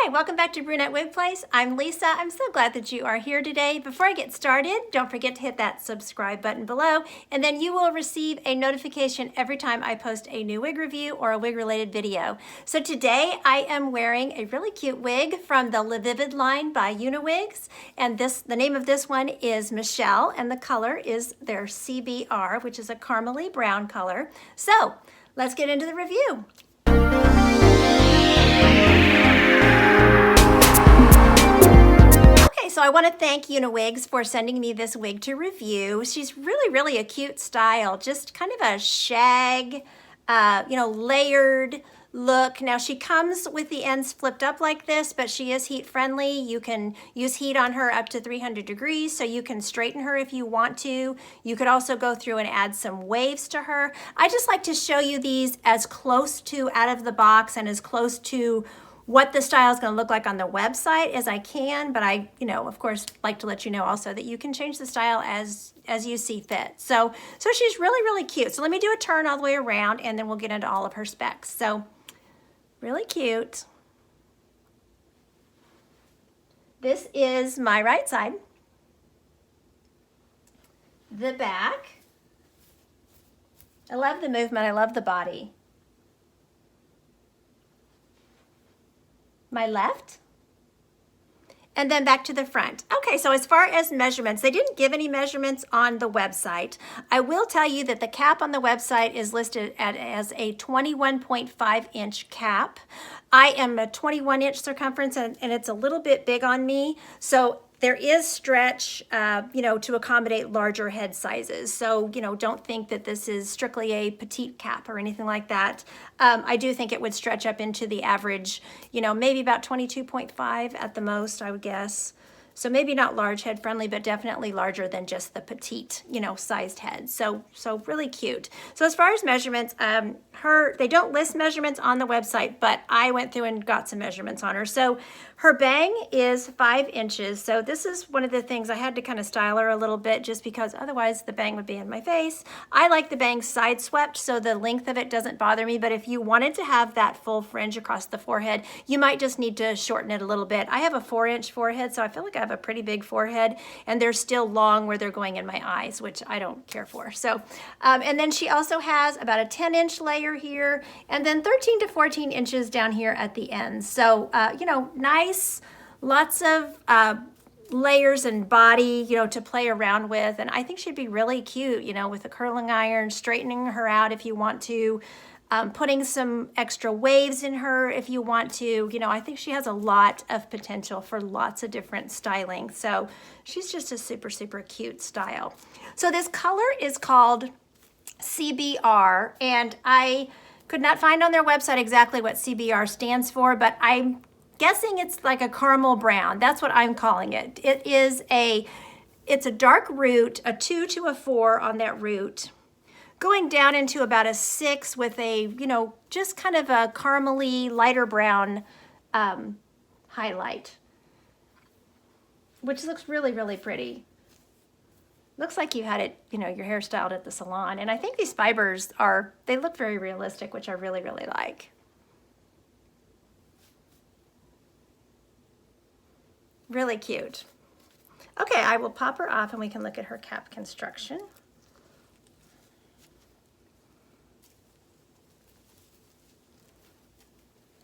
Hi, welcome back to Brunette Wig Place. I'm Lisa. I'm so glad that you are here today. Before I get started, don't forget to hit that subscribe button below, and then you will receive a notification every time I post a new wig review or a wig-related video. So today I am wearing a really cute wig from the Lavivid line by Uniwigs, and the name of this one is Michelle, and the color is their CBR, which is a caramely brown color. So let's get into the review. So I want to thank Uniwigs for sending me this wig to review. She's really a cute style, just kind of a shag, layered look. Now she comes with the ends flipped up like this, but she is heat friendly. You can use heat on her up to 300 degrees, so you can straighten her if you want to. You could also go through and add some waves to her. I just like to show you these as close to out of the box and as close to what the style is going to look like on the website as I can, but I, of course, like to let you know also that you can change the style as you see fit. So she's really cute. So let me do a turn all the way around, and then we'll get into all of her specs. So really cute. This is my right side. The back. I love the movement. I love the body. My left, and then back to the front. Okay, so as far as measurements, they didn't give any measurements on the website. I will tell you that the cap on the website is listed as a 21.5 inch cap. I am a 21-inch circumference, and it's a little bit big on me, so there is stretch, to accommodate larger head sizes. So, don't think that this is strictly a petite cap or anything like that. I do think it would stretch up into the average, maybe about 22.5 at the most, I would guess. So maybe not large head friendly, but definitely larger than just the petite, sized head. So really cute. So as far as measurements, they don't list measurements on the website, but I went through and got some measurements on her. So her bang is 5 inches. So this is one of the things I had to kind of style her a little bit, just because otherwise the bang would be in my face. I like the bang side swept, so the length of it doesn't bother me, but if you wanted to have that full fringe across the forehead, you might just need to shorten it a little bit. I have a 4-inch forehead, so I feel like I have a pretty big forehead, and they're still long where they're going in my eyes, which I don't care for. So, and then she also has about a 10-inch layer here, and then 13 to 14 inches down here at the end. So, nice, lots of layers and body, to play around with. And I think she'd be really cute, with a curling iron, straightening her out if you want to, putting some extra waves in her if you want to. I think she has a lot of potential for lots of different styling. So she's just a super cute style. So this color is called CBR, and I could not find on their website exactly what CBR stands for, but I'm guessing it's like a caramel brown. That's what I'm calling it. It's a dark root, a 2 to a 4 on that root, going down into about a 6 with a, just kind of a caramely, lighter brown highlight, which looks really pretty. Looks like you had it, your hair styled at the salon. And I think these fibers they look very realistic, which I really like. Really cute. Okay, I will pop her off and we can look at her cap construction.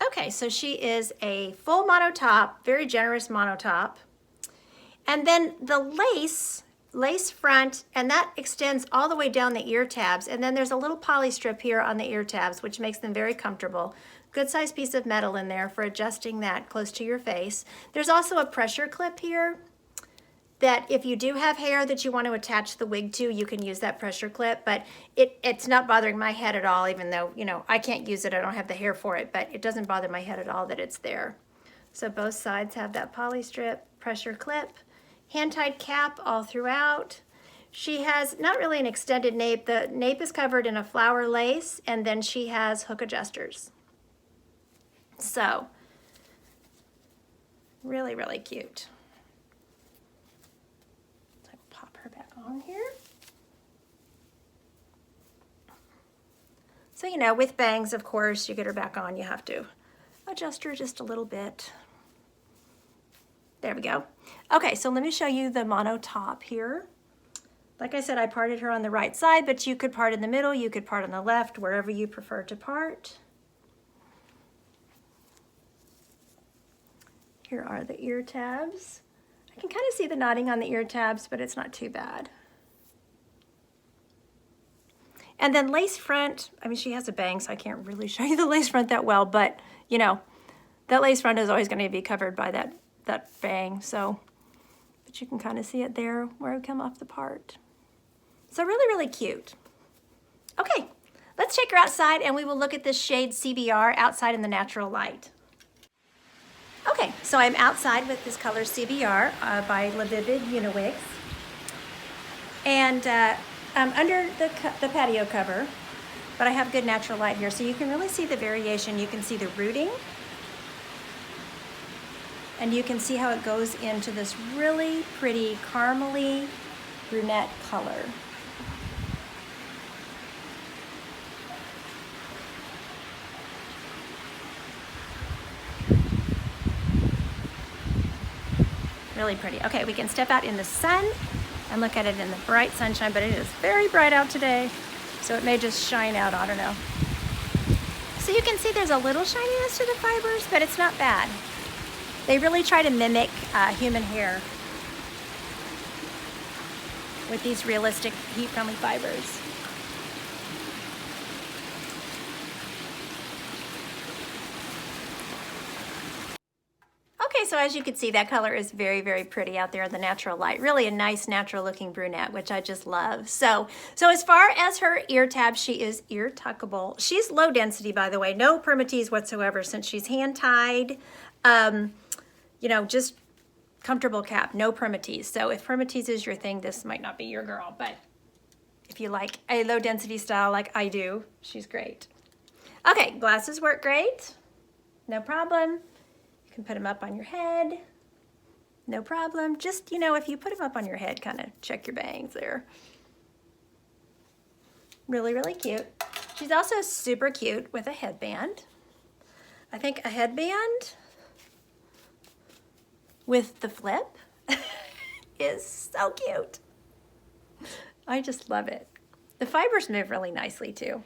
Okay, so she is a full monotop, very generous monotop. And then the lace front, and that extends all the way down the ear tabs. And then there's a little poly strip here on the ear tabs, which makes them very comfortable. Good sized piece of metal in there for adjusting that close to your face. There's also a pressure clip here that if you do have hair that you want to attach the wig to, you can use that pressure clip, but it's not bothering my head at all, even though, I can't use it, I don't have the hair for it, but it doesn't bother my head at all that it's there. So both sides have that poly strip, pressure clip, hand-tied cap all throughout. She has not really an extended nape. The nape is covered in a flower lace, and then she has hook adjusters. So, really cute. Pop her back on here. So, with bangs, of course, you get her back on, you have to adjust her just a little bit. There we go. Okay, so let me show you the mono top here. Like I said, I parted her on the right side, but you could part in the middle, you could part on the left, wherever you prefer to part. Here are the ear tabs. I can kind of see the knotting on the ear tabs, but it's not too bad. And then lace front, I mean, she has a bang, so I can't really show you the lace front that well, but you know, that lace front is always going to be covered by that bang, so, but you can kind of see it there where it would come off the part. So really, really cute. Okay, let's take her outside and we will look at this shade CBR outside in the natural light. Okay, so I'm outside with this color CBR by Lavivid Uniwigs. And I'm under the patio cover, but I have good natural light here, so you can really see the variation. You can see the rooting, and you can see how it goes into this really pretty caramely brunette color. Really pretty. Okay, we can step out in the sun and look at it in the bright sunshine, but it is very bright out today, so it may just shine out, I don't know. So you can see there's a little shininess to the fibers, but it's not bad. They really try to mimic human hair with these realistic heat-friendly fibers. Okay, so as you can see, that color is very, very pretty out there in the natural light. Really a nice, natural-looking brunette, which I just love. So as far as her ear tab, she is ear tuckable. She's low density, by the way, no permatease whatsoever since she's hand-tied. You know, just comfortable cap, no permatease. So if permatease is your thing, this might not be your girl, but if you like a low-density style like I do, she's great. Okay, glasses work great, no problem. You can put them up on your head, no problem. Just, you know, if you put them up on your head, kind of check your bangs there. Really, really cute. She's also super cute with a headband. I think a headband with the flip is so cute. I just love it. The fibers move really nicely too.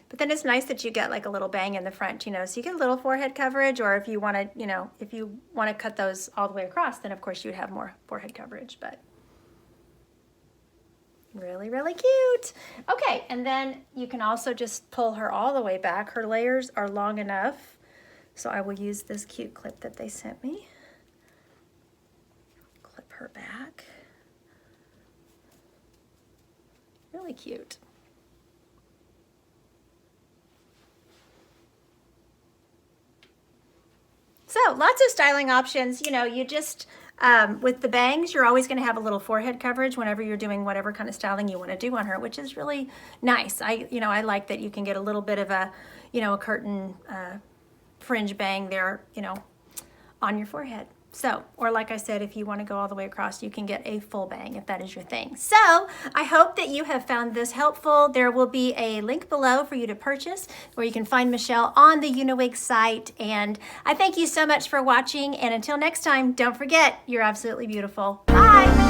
But then it's nice that you get like a little bang in the front, you know, so you get a little forehead coverage, or if you want to, you know, if you want to cut those all the way across, then of course you'd have more forehead coverage, but really, really cute. Okay, and then you can also just pull her all the way back. Her layers are long enough, so I will use this cute clip that they sent me. Clip her back. Really cute. So lots of styling options. You know, you just, with the bangs, you're always going to have a little forehead coverage whenever you're doing whatever kind of styling you want to do on her, which is really nice. I like that you can get a little bit of a, you know, a curtain fringe bang there, you know, on your forehead. So, or like I said, if you want to go all the way across, you can get a full bang if that is your thing. So, I hope that you have found this helpful. There will be a link below for you to purchase where you can find Michelle on the Uniwigs site. And I thank you so much for watching. And until next time, don't forget, you're absolutely beautiful. Bye!